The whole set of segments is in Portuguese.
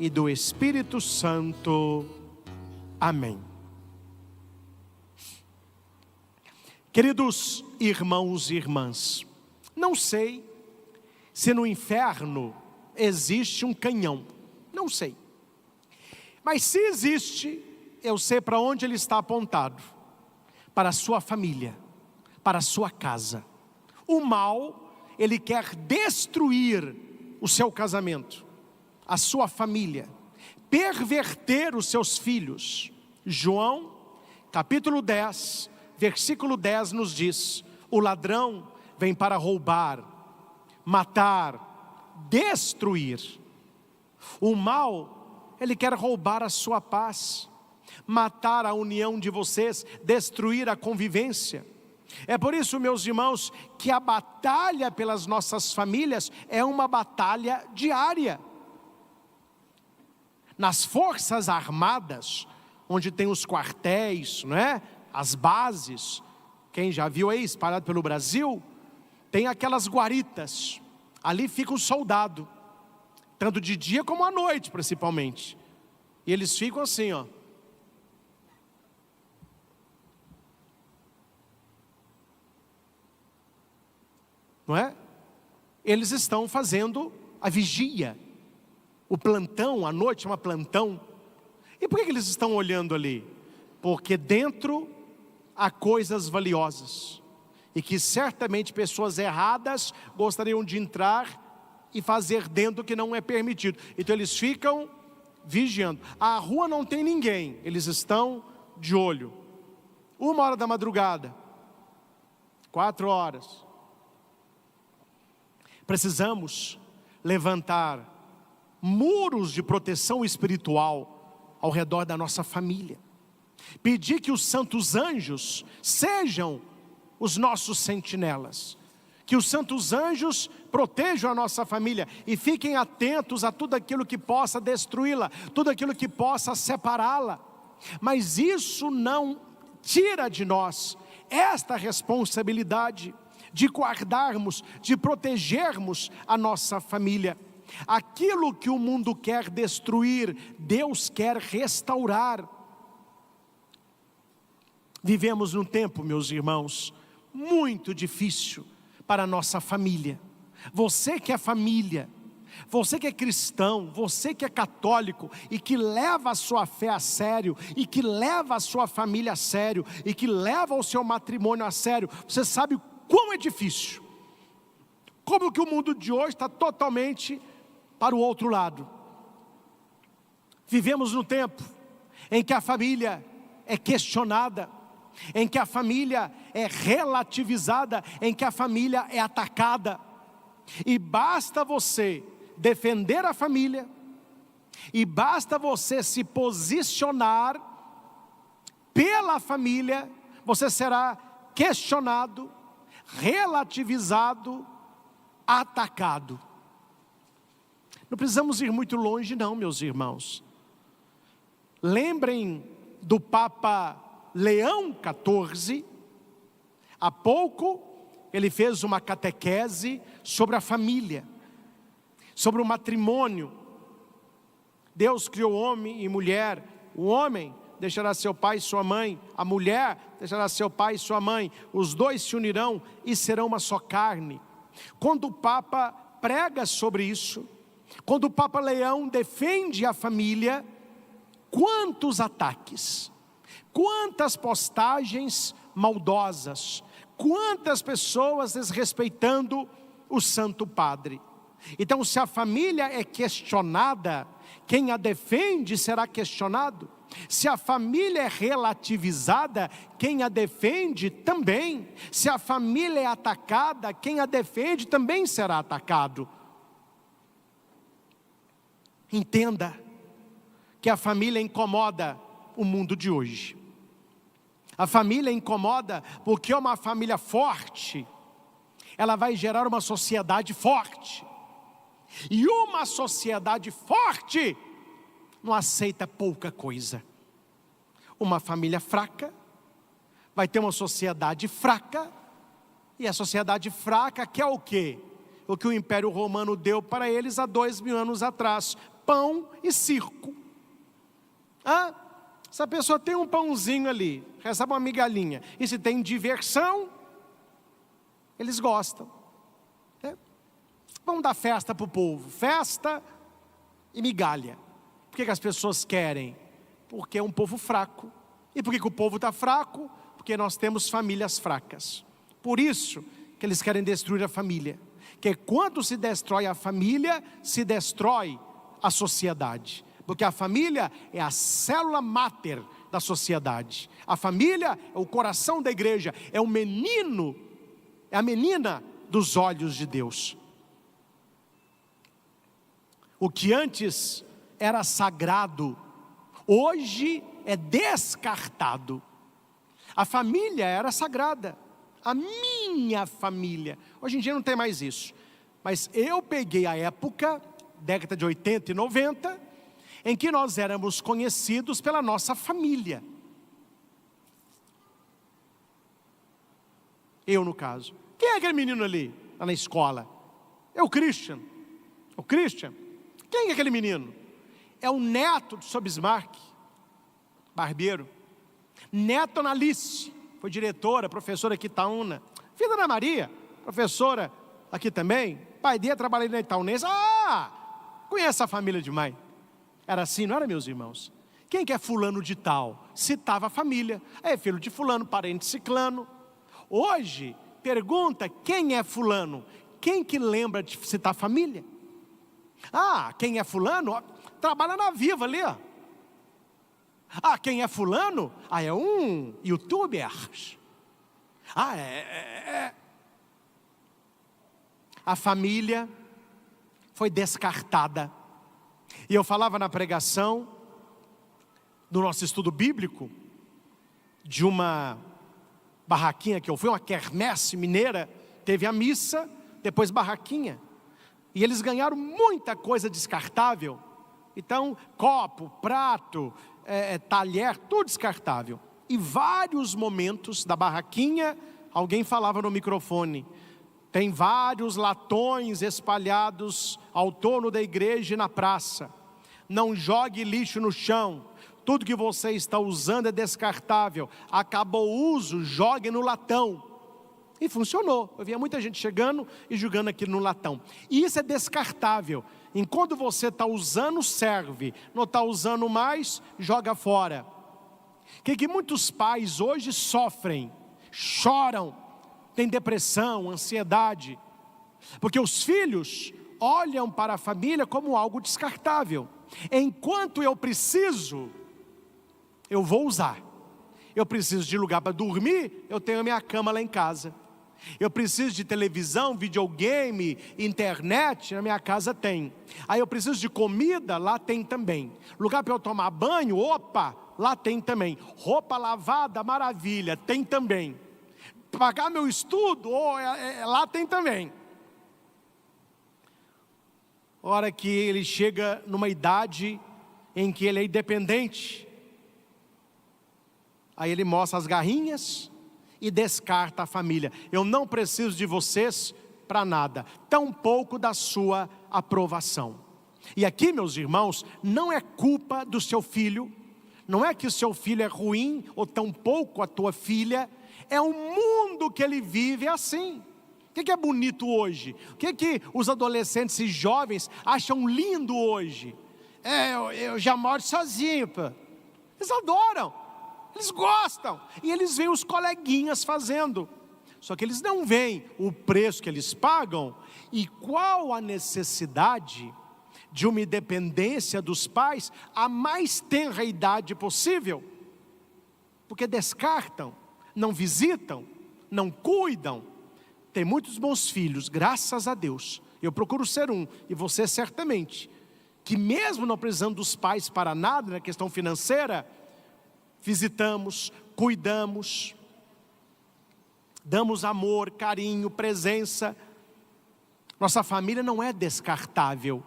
e do Espírito Santo. Amém. Queridos irmãos e irmãs, não sei se no inferno existe um canhão, não sei. Mas se existe, eu sei para onde ele está apontado: para a sua família, para a sua casa. O mal, ele quer destruir o seu casamento, a sua família, perverter os seus filhos. João, capítulo 10, versículo 10 nos diz: o ladrão vem para roubar, matar, destruir. O mal, ele quer roubar a sua paz, matar a união de vocês, destruir a convivência. É por isso, meus irmãos, que a batalha pelas nossas famílias é uma batalha diária. Nas forças armadas, onde tem os quartéis, não é? As bases, quem já viu aí espalhado pelo Brasil, tem aquelas guaritas, ali fica o soldado, tanto de dia como à noite principalmente, e eles ficam assim, ó. Não é? Eles estão fazendo a vigia, o plantão, à noite chama plantão. E por que eles estão olhando ali? Porque dentro há coisas valiosas, e que certamente pessoas erradas gostariam de entrar e fazer dentro que não é permitido. Então eles ficam vigiando. A rua não tem ninguém, eles estão de olho. 1h da madrugada, 4h. Precisamos levantar muros de proteção espiritual ao redor da nossa família. Pedir que os santos anjos sejam os nossos sentinelas. Que os santos anjos protejam a nossa família e fiquem atentos a tudo aquilo que possa destruí-la, tudo aquilo que possa separá-la. Mas isso não tira de nós esta responsabilidade de guardarmos, de protegermos a nossa família. Aquilo que o mundo quer destruir, Deus quer restaurar. Vivemos num tempo, meus irmãos, muito difícil para a nossa família. Você que é família, você que é cristão, você que é católico e que leva a sua fé a sério, e que leva a sua família a sério, e que leva o seu matrimônio a sério, você sabe como é difícil, como que o mundo de hoje está totalmente para o outro lado. Vivemos num tempo em que a família é questionada, em que a família é relativizada, em que a família é atacada. E basta você defender a família, e basta você se posicionar pela família, você será questionado, relativizado, atacado. Não precisamos ir muito longe não, meus irmãos. Lembrem do Papa Leão XIV. Há pouco ele fez uma catequese sobre a família, sobre o matrimônio. Deus criou homem e mulher. O homem deixará seu pai e sua mãe, a mulher deixará seu pai e sua mãe, os dois se unirão e serão uma só carne. Quando o Papa prega sobre isso, quando o Papa Leão defende a família, quantos ataques, quantas postagens maldosas, quantas pessoas desrespeitando o Santo Padre. Então, se a família é questionada, quem a defende será questionado. Se a família é relativizada, quem a defende também. Se a família é atacada, quem a defende também será atacado. Entenda que a família incomoda o mundo de hoje. A família incomoda porque uma família forte, ela vai gerar uma sociedade forte. E uma sociedade forte não aceita pouca coisa. Uma família fraca vai ter uma sociedade fraca, e a sociedade fraca quer o quê? O que o Império Romano deu para eles há 2000 anos atrás: pão e circo. Se a pessoa tem um pãozinho ali, recebe uma migalhinha, e se tem diversão, eles gostam. Vamos dar festa para o povo, festa e migalha. Por que as pessoas querem? Porque é um povo fraco. E por que o povo está fraco? Porque nós temos famílias fracas. Por isso que eles querem destruir a família. Que quando se destrói a família, se destrói a sociedade. Porque a família é a célula máter da sociedade. A família é o coração da igreja, é o menino, é a menina dos olhos de Deus. O que antes era sagrado, hoje é descartado. A família era sagrada, a minha família. Hoje em dia não tem mais isso. Mas eu peguei a época, década de 80 e 90, em que nós éramos conhecidos pela nossa família. Eu, no caso. Quem é aquele menino ali, lá na escola? É o Christian. O Christian. Quem é aquele menino? É o neto do Sr. Bismarck, barbeiro. Neto Analice, foi diretora, professora aqui em Itaúna. Filha da Ana Maria, professora aqui também. Pai dele trabalhei na Itaúnense. Conhece a família demais. Era assim, não era, meus irmãos? Quem que é fulano de tal? Citava a família. É filho de fulano, parente de ciclano. Hoje, pergunta quem é fulano. Quem que lembra de citar a família? Quem é fulano? Trabalha na Viva ali, ó. Quem é fulano? É um youtuber. A família foi descartada. E eu falava na pregação, do nosso estudo bíblico, de uma barraquinha que eu fui, uma quermesse mineira, teve a missa, depois barraquinha. E eles ganharam muita coisa descartável. Então, copo, prato, talher, tudo descartável. E vários momentos da barraquinha, alguém falava no microfone, tem vários latões espalhados ao torno da igreja e na praça. Não jogue lixo no chão. Tudo que você está usando é descartável. Acabou o uso, jogue no latão. E funcionou. Eu via muita gente chegando e jogando aquilo no latão. E isso é descartável. Enquanto você está usando, serve. Não está usando mais, joga fora. Que muitos pais hoje sofrem, choram, têm depressão, ansiedade. Porque os filhos olham para a família como algo descartável. Enquanto eu preciso, eu vou usar. Eu preciso de lugar para dormir, eu tenho a minha cama lá em casa. Eu preciso de televisão, videogame, internet, na minha casa tem. Aí eu preciso de comida, lá tem também. Lugar para eu tomar banho, opa, lá tem também. Roupa lavada, maravilha, tem também. Pagar meu estudo, lá tem também. Hora que ele chega numa idade em que ele é independente, aí ele mostra as garrinhas e descarta a família. Eu não preciso de vocês para nada, tampouco da sua aprovação. E aqui, meus irmãos, não é culpa do seu filho, não é que o seu filho é ruim, ou tampouco a tua filha, é o mundo que ele vive assim. O que é bonito hoje? O que os adolescentes e jovens acham lindo hoje? Eu já moro sozinho, pô. Eles adoram, eles gostam, e eles veem os coleguinhas fazendo. Só que eles não veem o preço que eles pagam e qual a necessidade de uma independência dos pais a mais tenra idade possível. Porque descartam, não visitam, não cuidam. Tem muitos bons filhos, graças a Deus. Eu procuro ser um, e você certamente, que mesmo não precisando dos pais para nada na questão financeira, visitamos, cuidamos, damos amor, carinho, presença. Nossa família não é descartável.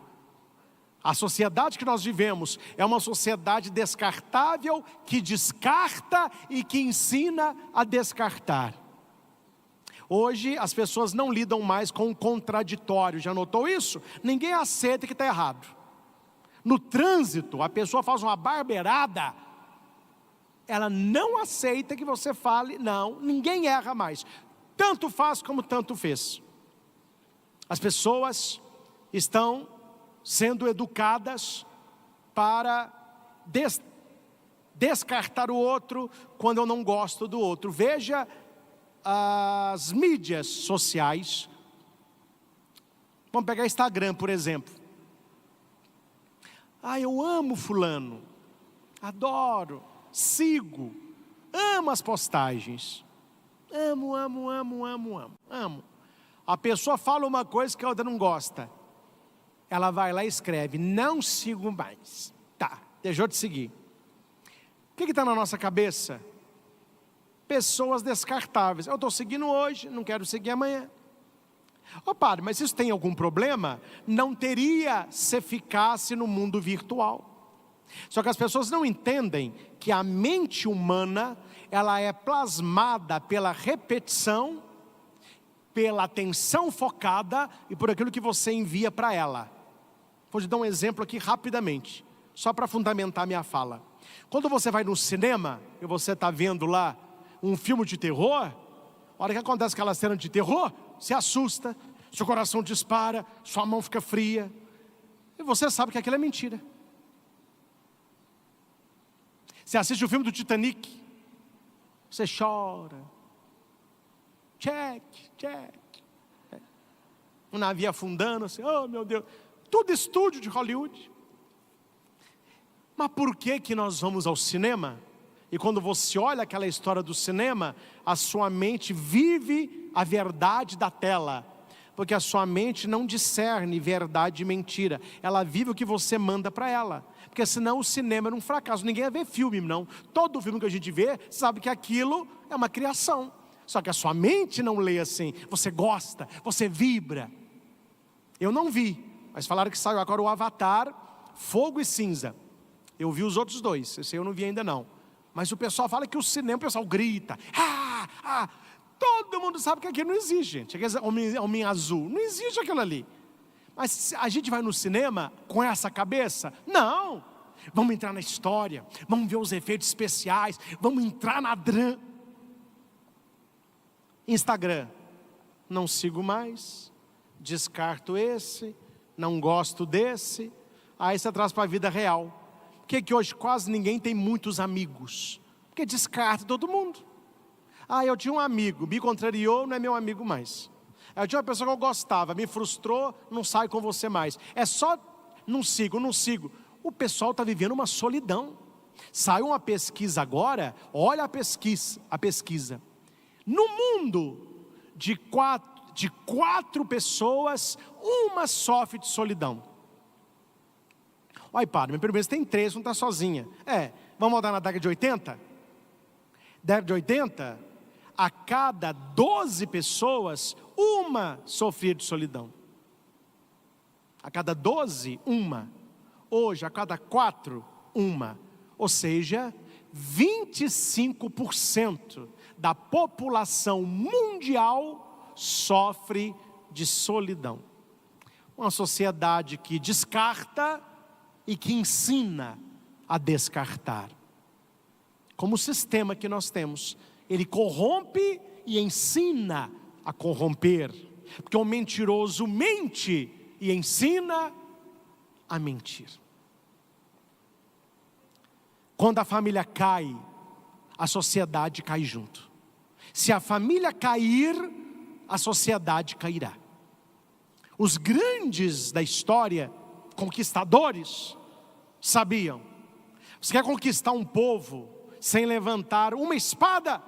A sociedade que nós vivemos é uma sociedade descartável, que descarta e que ensina a descartar. Hoje as pessoas não lidam mais com o contraditório, já notou isso? Ninguém aceita que está errado. No trânsito, a pessoa faz uma barbeirada, ela não aceita que você fale, não, ninguém erra mais. Tanto faz como tanto fez. As pessoas estão sendo educadas para descartar o outro quando eu não gosto do outro. Veja as mídias sociais. Vamos pegar Instagram, por exemplo. Eu amo fulano, adoro, sigo, amo as postagens. Amo. A pessoa fala uma coisa que a outra não gosta. Ela vai lá e escreve, não sigo mais. Tá, deixou de seguir. O que está na nossa cabeça? Pessoas descartáveis. Eu estou seguindo hoje, não quero seguir amanhã. Padre, mas isso tem algum problema? Não teria se ficasse no mundo virtual. Só que as pessoas não entendem que a mente humana, ela é plasmada pela repetição, pela atenção focada e por aquilo que você envia para ela. Vou te dar um exemplo aqui rapidamente, só para fundamentar minha fala. Quando você vai no cinema e você está vendo lá um filme de terror, a hora que acontece aquela cena de terror, se assusta, seu coração dispara, sua mão fica fria, e você sabe que aquilo é mentira. Você assiste o filme do Titanic, você chora, check. Um navio afundando, assim, oh meu Deus, tudo estúdio de Hollywood. Mas por que nós vamos ao cinema? E quando você olha aquela história do cinema, a sua mente vive a verdade da tela. Porque a sua mente não discerne verdade e mentira. Ela vive o que você manda para ela. Porque senão o cinema era um fracasso. Ninguém ia ver filme, não. Todo filme que a gente vê, sabe que aquilo é uma criação. Só que a sua mente não lê assim. Você gosta, você vibra. Eu não vi, mas falaram que saiu agora o Avatar, Fogo e Cinza. Eu vi os outros dois, esse eu não vi ainda não. Mas o pessoal fala que o cinema, o pessoal grita. Todo mundo sabe que aquilo não existe, gente. Homem azul, não existe aquilo ali. Mas a gente vai no cinema com essa cabeça? Não. Vamos entrar na história, vamos ver os efeitos especiais, vamos entrar na drama. Instagram, não sigo mais, descarto esse, não gosto desse. Aí você traz para a vida real. Por que hoje quase ninguém tem muitos amigos? Porque descarta todo mundo. Eu tinha um amigo, me contrariou, não é meu amigo mais. Eu tinha uma pessoa que eu gostava, me frustrou, não saio com você mais. É só, não sigo. O pessoal está vivendo uma solidão. Saiu uma pesquisa agora, olha a pesquisa. No mundo, de quatro pessoas, uma sofre de solidão. Padre, minha pergunta, tem 3, não está sozinha. Vamos voltar na década de 80? Década de 80, a cada 12 pessoas, uma sofria de solidão. A cada 12, uma. Hoje, a cada 4, uma. Ou seja, 25% da população mundial sofre de solidão. Uma sociedade que descarta e que ensina a descartar. Como o sistema que nós temos, ele corrompe e ensina a corromper. Porque o mentiroso mente e ensina a mentir. Quando a família cai, a sociedade cai junto. Se a família cair, a sociedade cairá. Os grandes da história, conquistadores, sabiam. Você quer conquistar um povo sem levantar uma espada?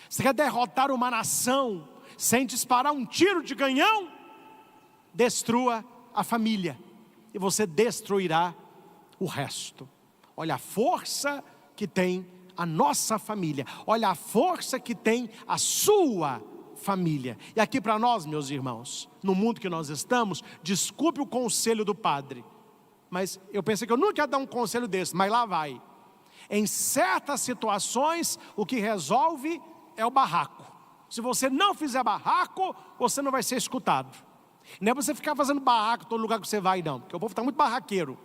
Você quer derrotar uma nação sem disparar um tiro de canhão? Destrua a família e você destruirá o resto. Olha a força que tem a nossa família. Olha a força que tem a sua família. E aqui para nós, meus irmãos, no mundo que nós estamos, desculpe o conselho do padre, mas eu pensei que eu nunca ia dar um conselho desse, mas lá vai. Em certas situações, o que resolve é o barraco. Se você não fizer barraco, você não vai ser escutado. Não é você ficar fazendo barraco em todo lugar que você vai, não, porque o povo está muito barraqueiro.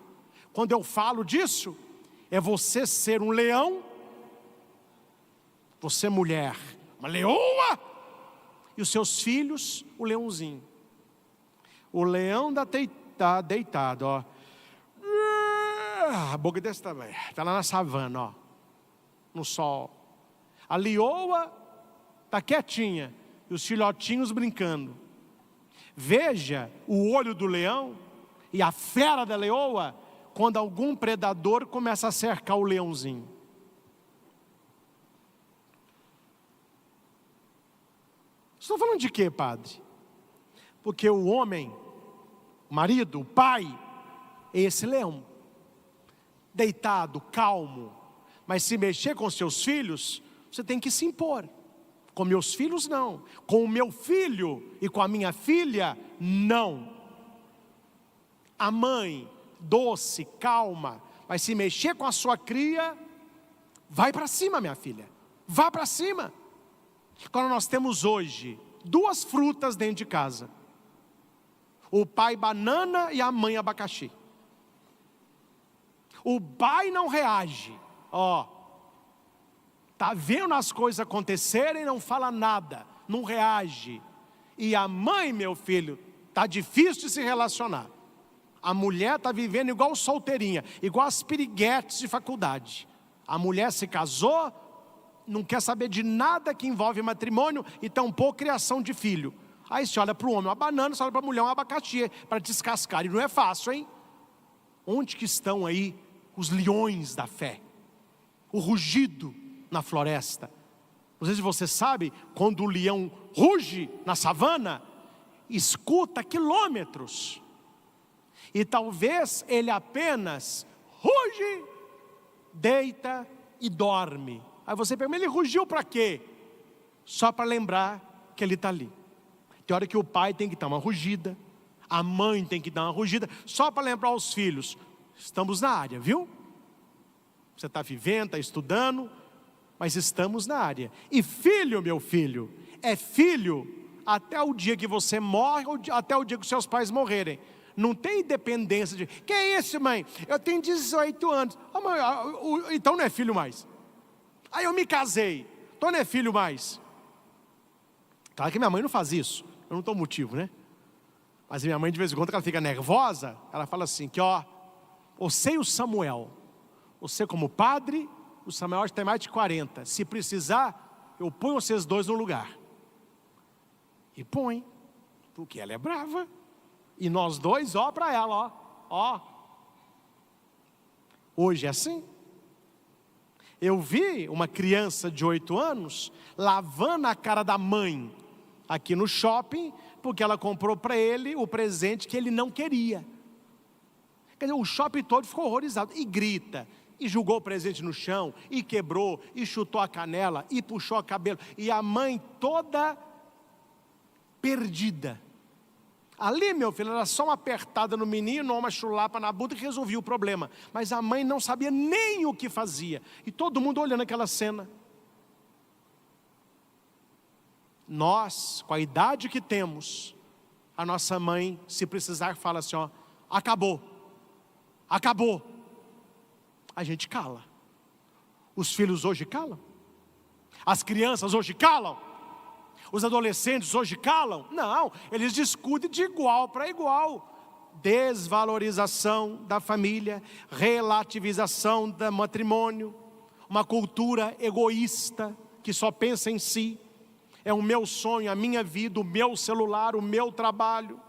Quando eu falo disso, é você ser um leão, você mulher, uma leoa, e os seus filhos, o leãozinho. O leão está deitado, ó. A boca desse tamanho, está lá na savana, ó, no sol. A leoa está quietinha, e os filhotinhos brincando. Veja o olho do leão e a fera da leoa, quando algum predador começa a cercar o leãozinho. Estou falando de quê, padre? Porque o homem, o marido, o pai, é esse leão. Deitado, calmo. Mas se mexer com seus filhos, você tem que se impor. Com meus filhos, não. Com o meu filho e com a minha filha, não. A mãe, doce, calma, mas se mexer com a sua cria, vai para cima, minha filha. Vá para cima. Quando nós temos hoje 2 frutas dentro de casa. O pai banana e a mãe abacaxi. O pai não reage. Ó, tá vendo as coisas acontecerem e não fala nada, não reage. E a mãe, meu filho, tá difícil de se relacionar. A mulher está vivendo igual solteirinha, igual as piriguetes de faculdade. A mulher se casou, não quer saber de nada que envolve matrimônio e tampouco criação de filho. Aí você olha para o homem uma banana, você olha para a mulher um abacaxi para descascar. E não é fácil, hein? Onde que estão aí os leões da fé? O rugido na floresta. Não sei se você sabe, quando o leão ruge na savana, escuta quilômetros. E talvez ele apenas ruge, deita e dorme. Aí você pergunta, ele rugiu para quê? Só para lembrar que ele está ali. Tem hora que o pai tem que dar uma rugida, a mãe tem que dar uma rugida, só para lembrar os filhos, estamos na área, viu? Você está vivendo, está estudando, mas estamos na área. E filho, meu filho, é filho até o dia que você morre, ou até o dia que seus pais morrerem. Não tem independência de, que é isso, mãe? Eu tenho 18 anos. Oh, mãe, então não é filho mais. Aí eu me casei, então não é filho mais. Claro que minha mãe não faz isso, eu não estou motivo, né? Mas minha mãe de vez em quando, ela fica nervosa, ela fala assim, que ó, você e o Samuel, você como padre, o Samuel tem mais de 40, se precisar, eu ponho vocês dois no lugar. E põe, porque ela é brava. E nós dois, ó para ela, ó. Hoje é assim. Eu vi uma criança de 8 anos lavando a cara da mãe aqui no shopping, porque ela comprou para ele o presente que ele não queria. Quer dizer, o shopping todo ficou horrorizado. E grita, e jogou o presente no chão, e quebrou, e chutou a canela, e puxou o cabelo. E a mãe toda perdida. Ali, meu filho, era só uma apertada no menino, ou uma chulapa na bunda que resolvia o problema. Mas a mãe não sabia nem o que fazia. E todo mundo olhando aquela cena. Nós, com a idade que temos, a nossa mãe, se precisar, fala assim, ó, acabou. Acabou. A gente cala. Os filhos hoje calam. As crianças hoje calam. Os adolescentes hoje calam? Não, eles discutem de igual para igual. Desvalorização da família, relativização do matrimônio, uma cultura egoísta que só pensa em si. É o meu sonho, a minha vida, o meu celular, o meu trabalho.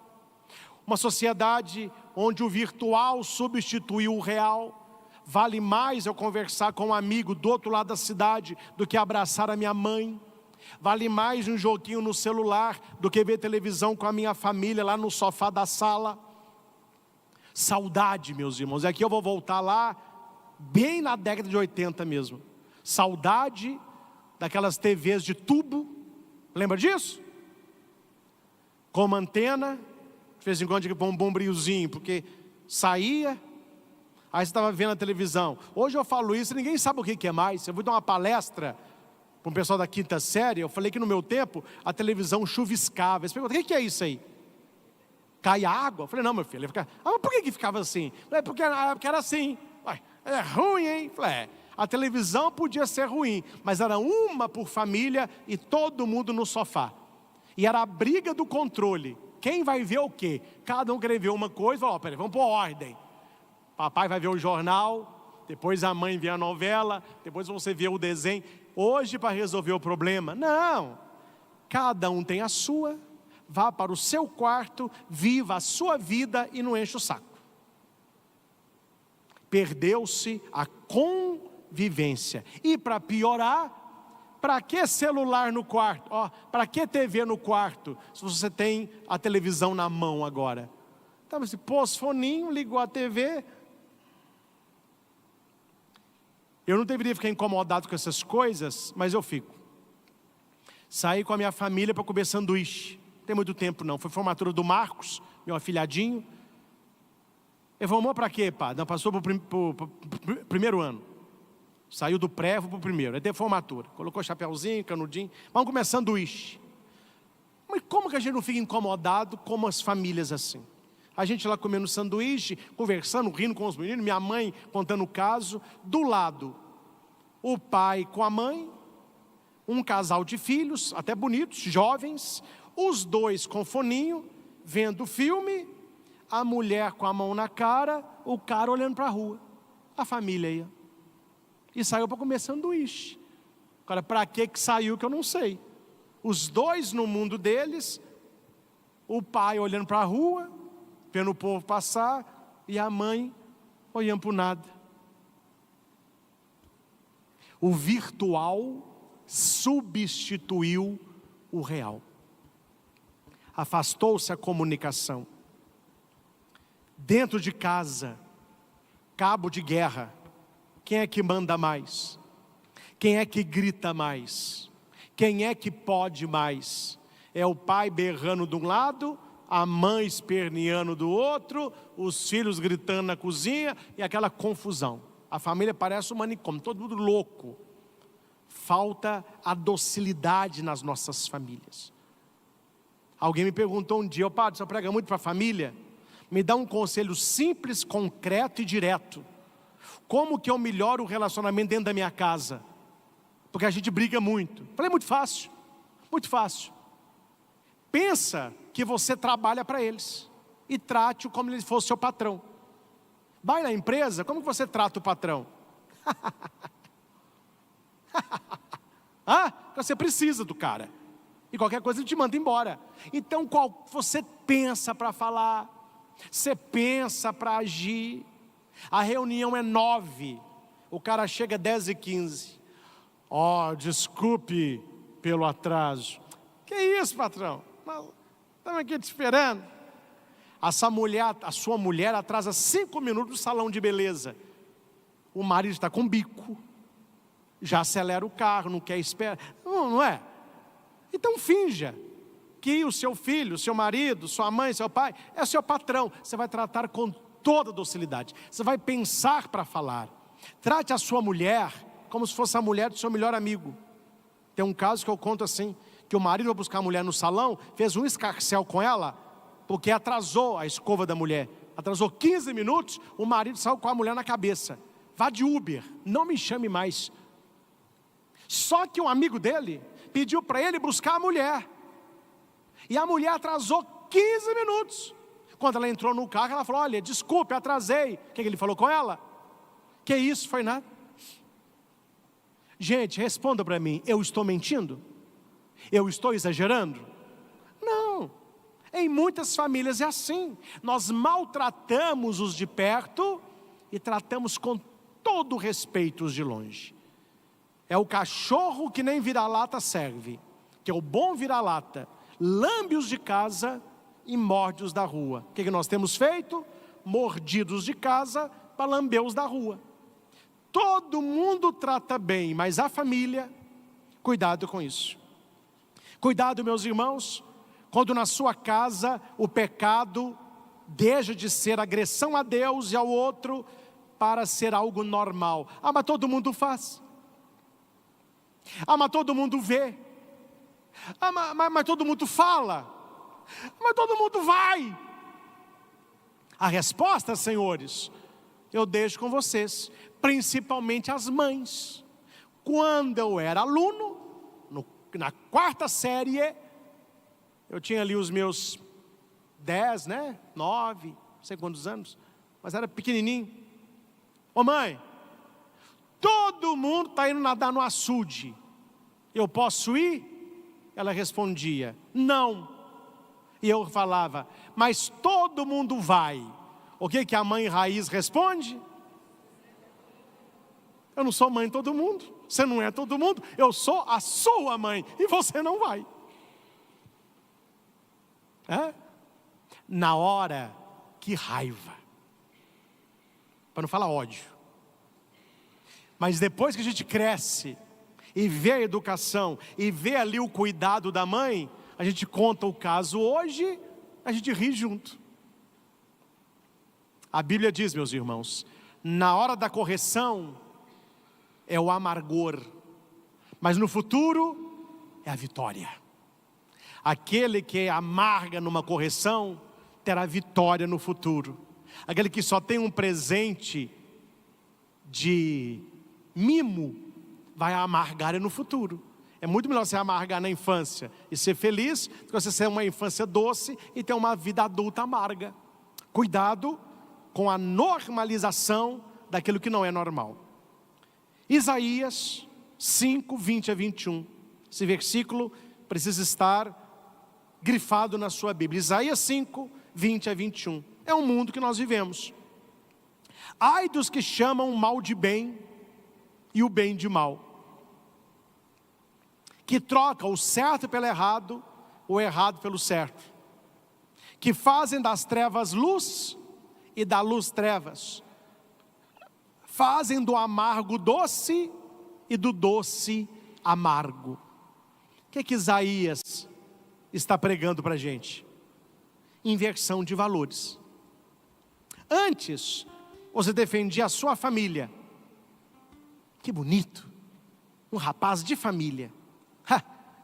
Uma sociedade onde o virtual substituiu o real. Vale mais eu conversar com um amigo do outro lado da cidade do que abraçar a minha mãe. Vale mais um joguinho no celular do que ver televisão com a minha família lá no sofá da sala. Saudade, meus irmãos. Aqui eu vou voltar lá, bem na década de 80 mesmo. Saudade daquelas TVs de tubo. Lembra disso? Com uma antena, de vez em quando tinha que pôr um bombrilzinho, porque saía, aí você estava vendo a televisão. Hoje eu falo isso e ninguém sabe o que é mais. Eu vou dar uma palestra para um pessoal da 5ª série, eu falei que no meu tempo a televisão chuviscava. Eles perguntam, o que é isso aí? Cai a água. Eu falei, não, meu filho. Mas por que ficava assim? Eu falei, porque na época era assim. Ué, é ruim, hein? Eu falei, a televisão podia ser ruim, mas era uma por família e todo mundo no sofá. E era a briga do controle. Quem vai ver o quê? Cada um queria ver uma coisa. Falou, peraí, vamos pôr ordem. Papai vai ver o jornal, depois a mãe vê a novela, depois você vê o desenho. Hoje, para resolver o problema, não. Cada um tem a sua, vá para o seu quarto, viva a sua vida e não enche o saco. Perdeu-se a convivência. E para piorar, para que celular no quarto? Para que TV no quarto, se você tem a televisão na mão agora? Então você pôs foninho, ligou a TV. Eu não deveria ficar incomodado com essas coisas, mas eu fico. Saí com a minha família para comer sanduíche. Não tem muito tempo não, foi formatura do Marcos, meu afilhadinho. Ele formou para quê, pá? Não, passou para o primeiro ano. Saiu do pré, foi para o primeiro. Aí teve formatura. Colocou chapéuzinho, canudinho. Vamos comer sanduíche. Mas como que a gente não fica incomodado com as famílias assim? A gente lá comendo sanduíche, conversando, rindo com os meninos, minha mãe contando o caso. Do lado, o pai com a mãe, um casal de filhos, até bonitos, jovens, os dois com foninho, vendo filme, a mulher com a mão na cara, o cara olhando para a rua. A família aí. E saiu para comer sanduíche. Agora, para que saiu que eu não sei. Os dois no mundo deles, o pai olhando para a rua, vendo o povo passar, e a mãe olhando para o nada. O virtual substituiu o real. Afastou-se a comunicação. Dentro de casa, cabo de guerra. Quem é que manda mais? Quem é que grita mais? Quem é que pode mais? É o pai berrando de um lado, a mãe esperneando do outro, os filhos gritando na cozinha e aquela confusão. A família parece um manicômio, todo mundo louco. Falta a docilidade nas nossas famílias. Alguém me perguntou um dia, padre, você prega muito para a família? Me dá um conselho simples, concreto e direto. Como que eu melhoro o relacionamento dentro da minha casa? Porque a gente briga muito. Falei, muito fácil, muito fácil. Pensa que você trabalha para eles e trate-o como ele fosse seu patrão. Vai na empresa, como que você trata o patrão? Você precisa do cara. E qualquer coisa ele te manda embora. Então você pensa para falar, você pensa para agir. A reunião é 9, o cara chega 10h15. Desculpe pelo atraso. Que isso, patrão? Estamos aqui te esperando. A sua mulher atrasa 5 minutos no salão de beleza. O marido está com bico, já acelera o carro, não quer esperar. Não é? Então finja que o seu filho, seu marido, sua mãe, seu pai é seu patrão. Você vai tratar com toda docilidade. Você vai pensar para falar. Trate a sua mulher como se fosse a mulher do seu melhor amigo. Tem um caso que eu conto assim, que o marido foi buscar a mulher no salão, fez um escarcéu com ela, porque atrasou a escova da mulher. Atrasou 15 minutos, o marido saiu com a mulher na cabeça. Vá de Uber, não me chame mais. Só que um amigo dele pediu para ele buscar a mulher. E a mulher atrasou 15 minutos. Quando ela entrou no carro, ela falou, olha, desculpe, atrasei. O que ele falou com ela? Que isso, foi nada. Gente, responda para mim, eu estou mentindo? Eu estou exagerando? Não. Em muitas famílias é assim. Nós maltratamos os de perto e tratamos com todo respeito os de longe. É o cachorro que nem vira-lata serve, que é o bom vira-lata, lambe os de casa e morde os da rua. O que nós temos feito? Mordidos de casa para lamber os da rua. Todo mundo trata bem, mas a família, cuidado com isso. Cuidado, meus irmãos, quando na sua casa o pecado deixa de ser agressão a Deus e ao outro para ser algo normal. Mas todo mundo faz. Mas todo mundo vê. Mas todo mundo fala. Mas todo mundo vai. A resposta, senhores, eu deixo com vocês, principalmente as mães. Quando eu era aluno, na 4ª série, eu tinha ali os meus 10, 9, não sei quantos anos, mas era pequenininho. Ô mãe, todo mundo está indo nadar no açude, eu posso ir? Ela respondia, não. E eu falava, mas todo mundo vai. O que a mãe raiz responde? Eu não sou mãe de todo mundo, você não é todo mundo, eu sou a sua mãe, e você não vai. Na hora, que raiva, para não falar ódio. Mas depois que a gente cresce, e vê a educação, e vê ali o cuidado da mãe, a gente conta o caso hoje, a gente ri junto. A Bíblia diz, meus irmãos, na hora da correção, é o amargor, mas no futuro, é a vitória. Aquele que amarga numa correção, terá vitória no futuro. Aquele que só tem um presente de mimo, vai amargar no futuro. É muito melhor você amargar na infância e ser feliz, do que você ser uma infância doce e ter uma vida adulta amarga. Cuidado com a normalização daquilo que não é normal. Isaías 5, 20 a 21. Esse versículo precisa estar grifado na sua Bíblia. Isaías 5, 20 a 21. É o mundo que nós vivemos. Ai dos que chamam o mal de bem e o bem de mal, que troca o certo pelo errado, o errado pelo certo, que fazem das trevas luz e da luz trevas, fazem do amargo doce e do doce amargo. O que Isaías está pregando para a gente? Inversão de valores. Antes, você defendia a sua família. Que bonito, um rapaz de família.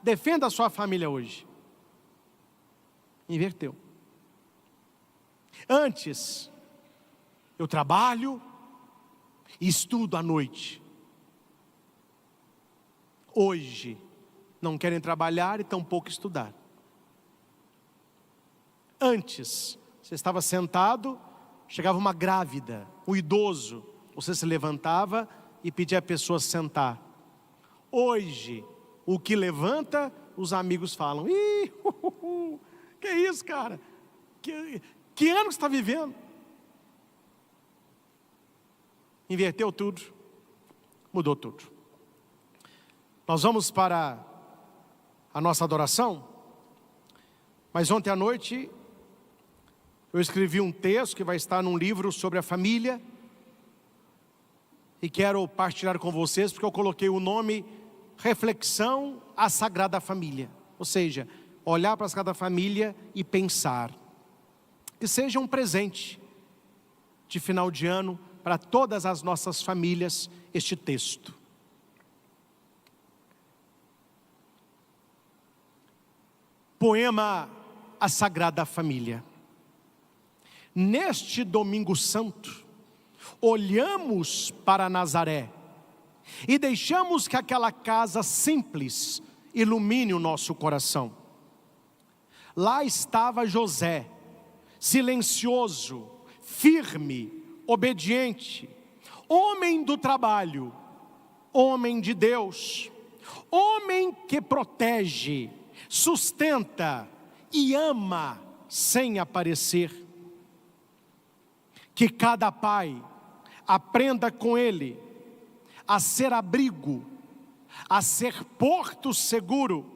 Defenda a sua família hoje. Inverteu. Antes, eu trabalho e estudo à noite. Hoje, não querem trabalhar e tampouco estudar. Antes, você estava sentado, chegava uma grávida, um idoso, você se levantava e pedia a pessoa sentar. Hoje, o que levanta, os amigos falam, que isso, cara? Que ano que você está vivendo? Inverteu tudo, mudou tudo. Nós vamos para a nossa adoração, mas ontem à noite eu escrevi um texto que vai estar num livro sobre a família, e quero partilhar com vocês, porque eu coloquei o nome Reflexão à Sagrada Família. Ou seja, olhar para a Sagrada Família e pensar. Que seja um presente de final de ano para todas as nossas famílias este texto. Poema A Sagrada Família. Neste domingo santo, olhamos para Nazaré e deixamos que aquela casa simples ilumine o nosso coração. Lá estava José, silencioso, firme, obediente, homem do trabalho, homem de Deus, homem que protege, sustenta e ama sem aparecer. Que cada pai aprenda com ele a ser abrigo, a ser porto seguro,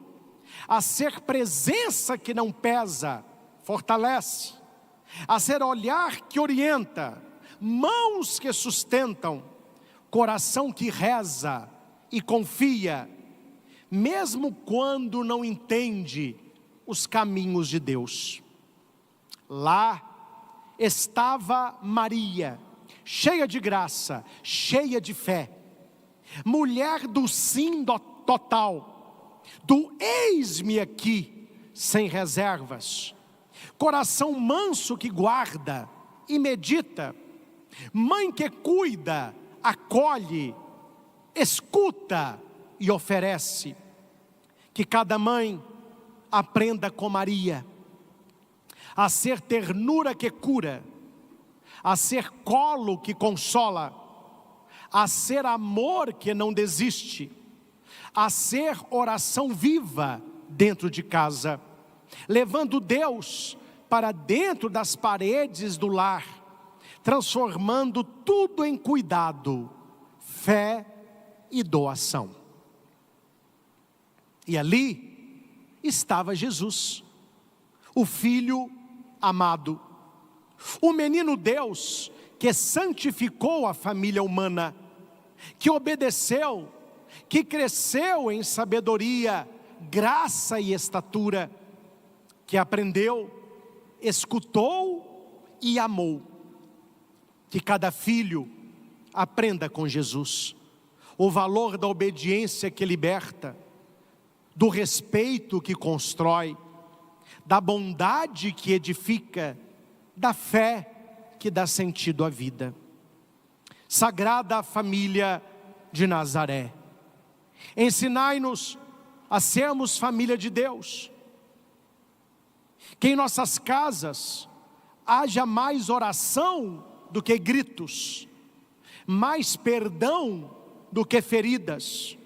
a ser presença que não pesa, fortalece, a ser olhar que orienta, mãos que sustentam, coração que reza e confia, mesmo quando não entende os caminhos de Deus. Lá estava Maria, cheia de graça, cheia de fé, mulher do sim total, do eis-me aqui, sem reservas, coração manso que guarda e medita, mãe que cuida, acolhe, escuta e oferece. Que cada mãe aprenda com Maria a ser ternura que cura, a ser colo que consola, a ser amor que não desiste, a ser oração viva dentro de casa, levando Deus para dentro das paredes do lar, transformando tudo em cuidado, fé e doação. E ali estava Jesus, o Filho amado, o menino Deus que santificou a família humana, que obedeceu, que cresceu em sabedoria, graça e estatura, que aprendeu, escutou e amou. Que cada filho aprenda com Jesus o valor da obediência que liberta, do respeito que constrói, da bondade que edifica, da fé que dá sentido à vida. Sagrada Família de Nazaré, ensinai-nos a sermos família de Deus. Que em nossas casas haja mais oração do que gritos, mais perdão do que feridas,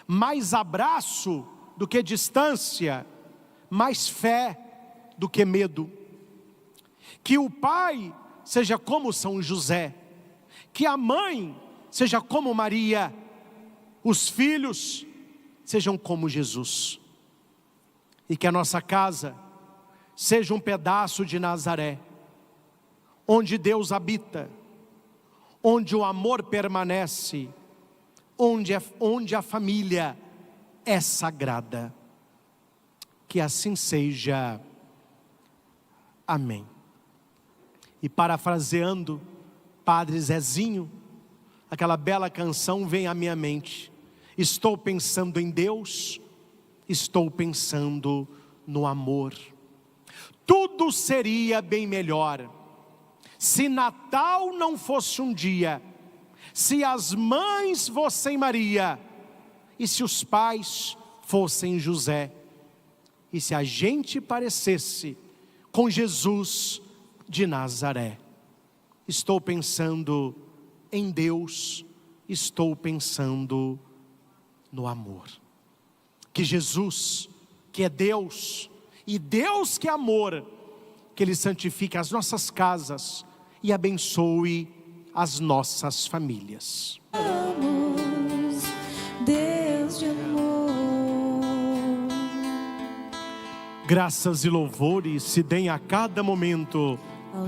mais abraço do que distância, mais fé do que medo. Que o pai seja como São José, que a mãe seja como Maria, os filhos sejam como Jesus. E que a nossa casa seja um pedaço de Nazaré, onde Deus habita, onde o amor permanece, onde a família é sagrada. Que assim seja. Amém. E parafraseando Padre Zezinho, aquela bela canção vem à minha mente: estou pensando em Deus, estou pensando no amor. Tudo seria bem melhor se Natal não fosse um dia, se as mães fossem Maria e se os pais fossem José, e se a gente parecesse com Jesus de Nazaré. Estou pensando em Deus, estou pensando no amor. Que Jesus, que é Deus, e Deus que é amor, que Ele santifique as nossas casas e abençoe as nossas famílias. Amamos, Deus de amor. Graças e louvores se deem a cada momento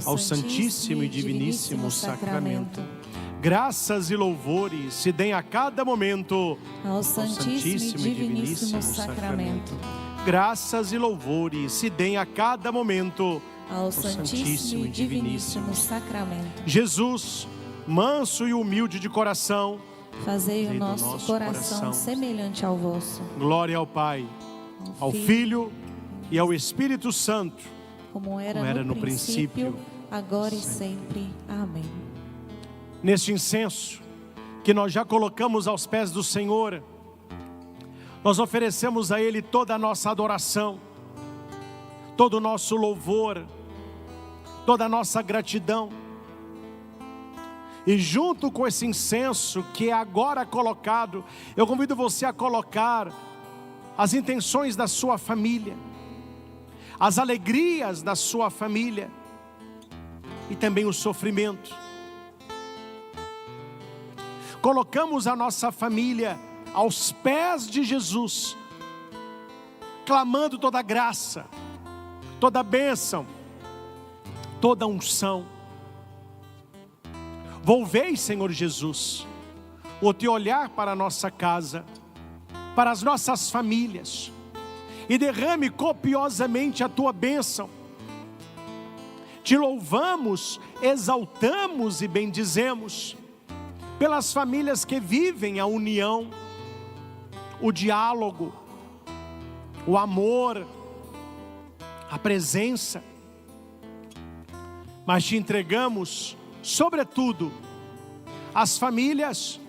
ao Santíssimo e Diviníssimo Sacramento. Graças e louvores se deem a cada momento Ao Santíssimo e Diviníssimo Sacramento. Graças e louvores se deem a cada momento Ao Santíssimo e Diviníssimo Sacramento. Jesus, manso e humilde de coração, Fazei o nosso coração semelhante ao vosso. glória ao Pai, ao Filho e ao Espírito Santo, como era no princípio, agora e sempre. Amém. Neste incenso que nós já colocamos aos pés do Senhor, nós oferecemos a Ele toda a nossa adoração, todo o nosso louvor, toda a nossa gratidão. E junto com esse incenso que é agora colocado, eu convido você a colocar as intenções da sua família, as alegrias da sua família e também o sofrimento. Colocamos a nossa família aos pés de Jesus, clamando toda graça, toda bênção, toda unção. Volvei, Senhor Jesus, o teu olhar para a nossa casa, para as nossas famílias, e derrame copiosamente a tua bênção. Te louvamos, exaltamos e bendizemos pelas famílias que vivem a união, o diálogo, o amor, a presença. mas te entregamos, sobretudo, as famílias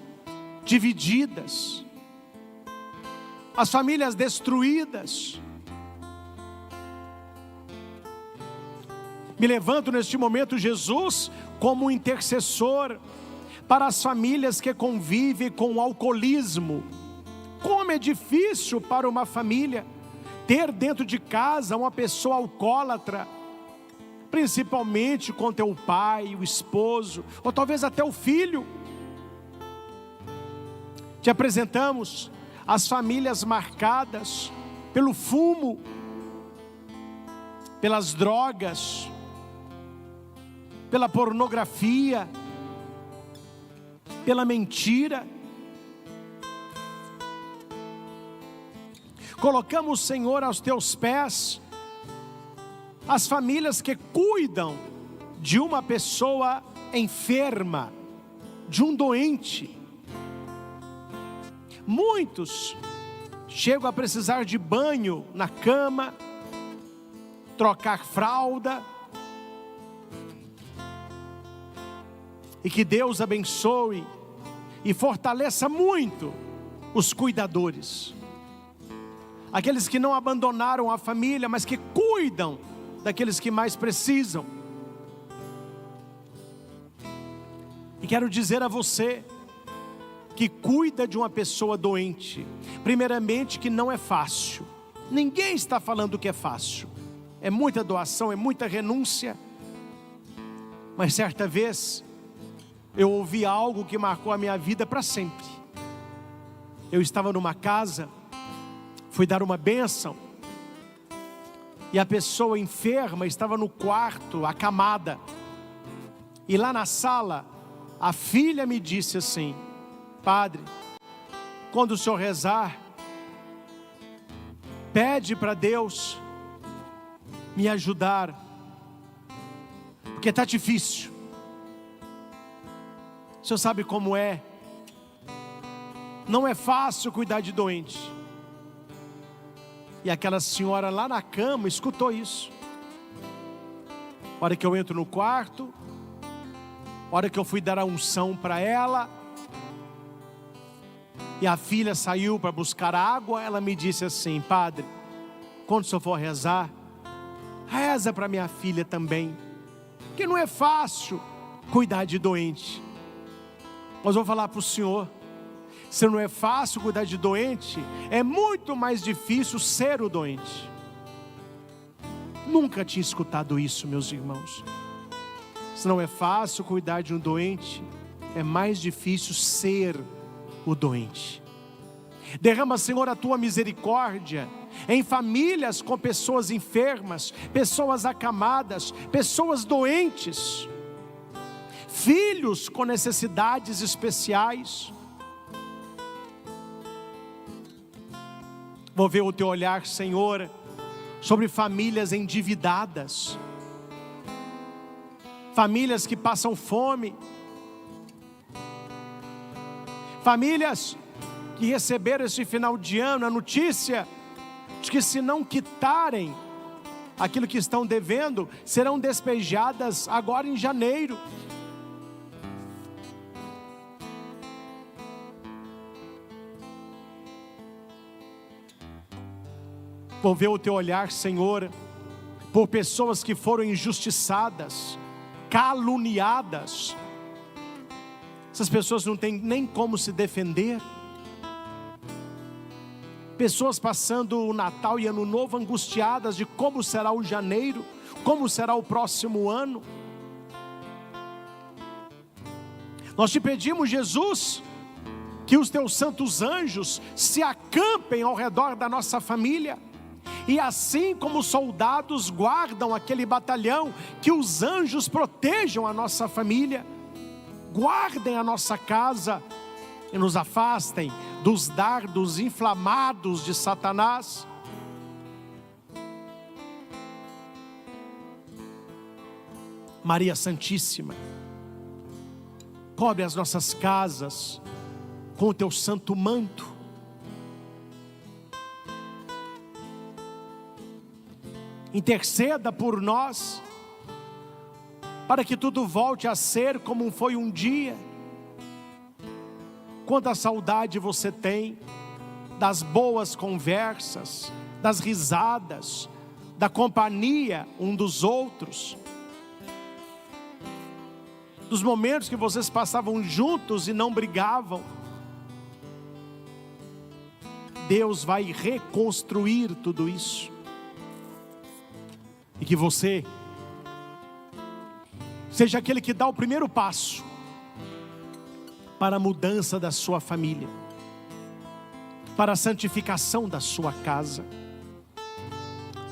divididas, as famílias destruídas. Me levanto neste momento, Jesus, como intercessor para as famílias que convivem com o alcoolismo. Como é difícil para uma família ter dentro de casa uma pessoa alcoólatra, principalmente com teu pai, o esposo, ou talvez até o filho. Te apresentamos as famílias marcadas pelo fumo, pelas drogas, pela pornografia, pela mentira. Colocamos, Senhor, aos teus pés as famílias que cuidam de uma pessoa enferma, de um doente. Muitos chegam a precisar de banho na cama, trocar fralda. E que Deus abençoe e fortaleça muito os cuidadores, aqueles que não abandonaram a família, mas que cuidam daqueles que mais precisam. E quero dizer a você que cuida de uma pessoa doente, primeiramente que não é fácil. Ninguém está falando que é fácil. É muita doação, é muita renúncia. Mas certa vez eu ouvi algo que marcou a minha vida para sempre. Eu estava numa casa, fui dar uma bênção, e a pessoa enferma estava no quarto, acamada. E lá na sala, a filha me disse assim: padre, quando o senhor rezar, pede para Deus me ajudar, porque está difícil. O senhor sabe como é? Não é fácil cuidar de doente. E aquela senhora lá na cama escutou isso. A hora que eu entro no quarto, a hora que eu fui dar a unção para ela, e a filha saiu para buscar água, ela me disse assim: padre, quando o senhor for rezar, reza para minha filha também, porque não é fácil cuidar de doente. Mas vou falar para o senhor, se não é fácil cuidar de doente, é muito mais difícil ser o doente. Nunca tinha escutado isso, meus irmãos. Se não é fácil cuidar de um doente, é mais difícil ser o doente. Derrama, Senhor, a tua misericórdia em famílias com pessoas enfermas, pessoas acamadas, pessoas doentes, filhos com necessidades especiais. Vou ver o teu olhar, Senhor, sobre famílias endividadas, famílias que passam fome, famílias que receberam esse final de ano a notícia de que, se não quitarem aquilo que estão devendo, serão despejadas agora em janeiro. Vou ver o teu olhar, Senhor, por pessoas que foram injustiçadas, caluniadas. Essas pessoas não têm nem como se defender. Pessoas passando o Natal e Ano Novo angustiadas de como será o janeiro, como será o próximo ano. Nós te pedimos, Jesus, que os teus santos anjos se acampem ao redor da nossa família. E assim como os soldados guardam aquele batalhão, que os anjos protejam a nossa família, guardem a nossa casa e nos afastem dos dardos inflamados de Satanás. Maria Santíssima, cobre as nossas casas com o teu santo manto. Interceda por nós. para que tudo volte a ser como foi um dia. Quanta saudade você tem das boas conversas, das risadas, da companhia um dos outros, dos momentos que vocês passavam juntos e não brigavam. Deus vai reconstruir tudo isso, e que você seja aquele que dá o primeiro passo para a mudança da sua família, para a santificação da sua casa.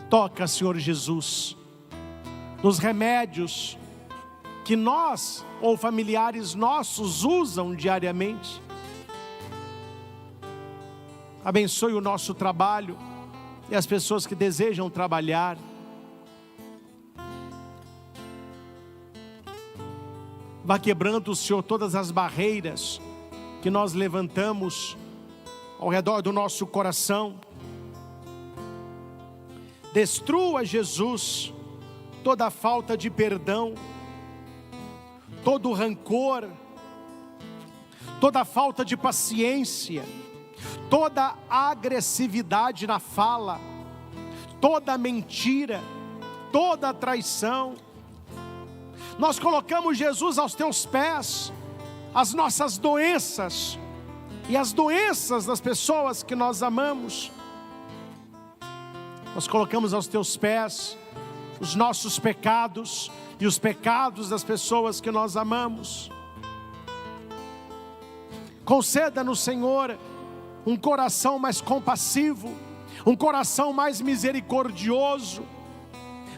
Toca, Senhor Jesus, nos remédios que nós ou familiares nossos usam diariamente. Abençoe o nosso trabalho e as pessoas que desejam trabalhar. Vá quebrando, Senhor, todas as barreiras que nós levantamos ao redor do nosso coração. Destrua, Jesus, toda a falta de perdão, todo o rancor, toda a falta de paciência, toda a agressividade na fala, toda a mentira, toda a traição. Nós colocamos, Jesus, aos teus pés as nossas doenças e as doenças das pessoas que nós amamos. Nós colocamos aos teus pés os nossos pecados e os pecados das pessoas que nós amamos. Conceda-nos, Senhor, um coração mais compassivo, um coração mais misericordioso,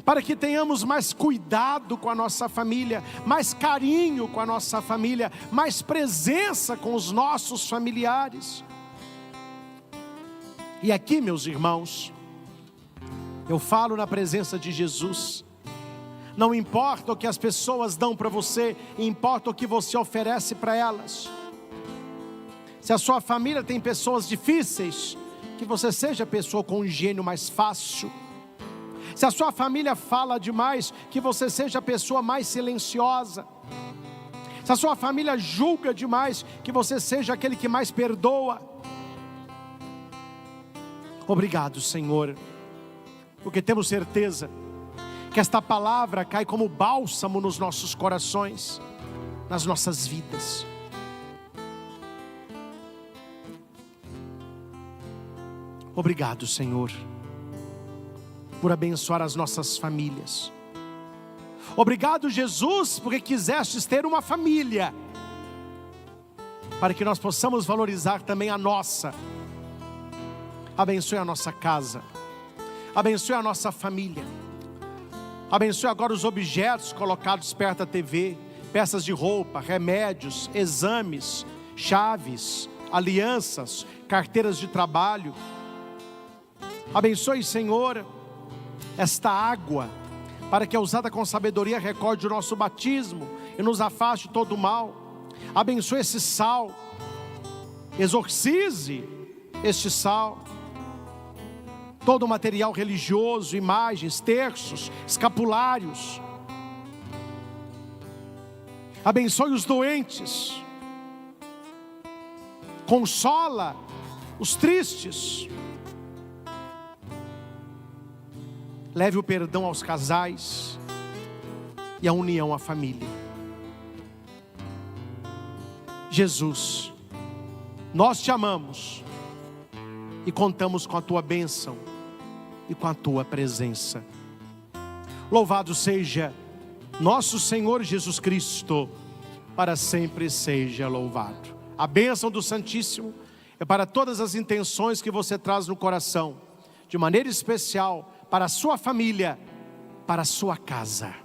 para que tenhamos mais cuidado com a nossa família, mais carinho com a nossa família, mais presença com os nossos familiares. E aqui, meus irmãos, eu falo na presença de Jesus. Não importa o que as pessoas dão para você, importa o que você oferece para elas. Se a sua família tem pessoas difíceis, que você seja a pessoa com um gênio mais fácil. Se a sua família fala demais, que você seja a pessoa mais silenciosa. Se a sua família julga demais, que você seja aquele que mais perdoa. Obrigado, Senhor, porque temos certeza que esta palavra cai como bálsamo nos nossos corações, nas nossas vidas. Obrigado, Senhor, por abençoar as nossas famílias. Obrigado, Jesus, porque quisestes ter uma família, para que nós possamos valorizar também a nossa. Abençoe a nossa casa, abençoe a nossa família, abençoe agora os objetos colocados perto da TV, peças de roupa, remédios, exames, chaves, alianças, carteiras de trabalho. Abençoe, Senhor, esta água, para que, usada com sabedoria, recorde o nosso batismo e nos afaste de todo o mal. Abençoe esse sal, exorcize este sal, todo o material religioso, imagens, terços, escapulários. Abençoe os doentes, consola os tristes. Leve o perdão aos casais e a união à família. Jesus, nós te amamos e contamos com a tua bênção e com a tua presença. Louvado seja nosso Senhor Jesus Cristo, para sempre seja louvado. A bênção do Santíssimo é para todas as intenções que você traz no coração, de maneira especial para a sua família, para a sua casa.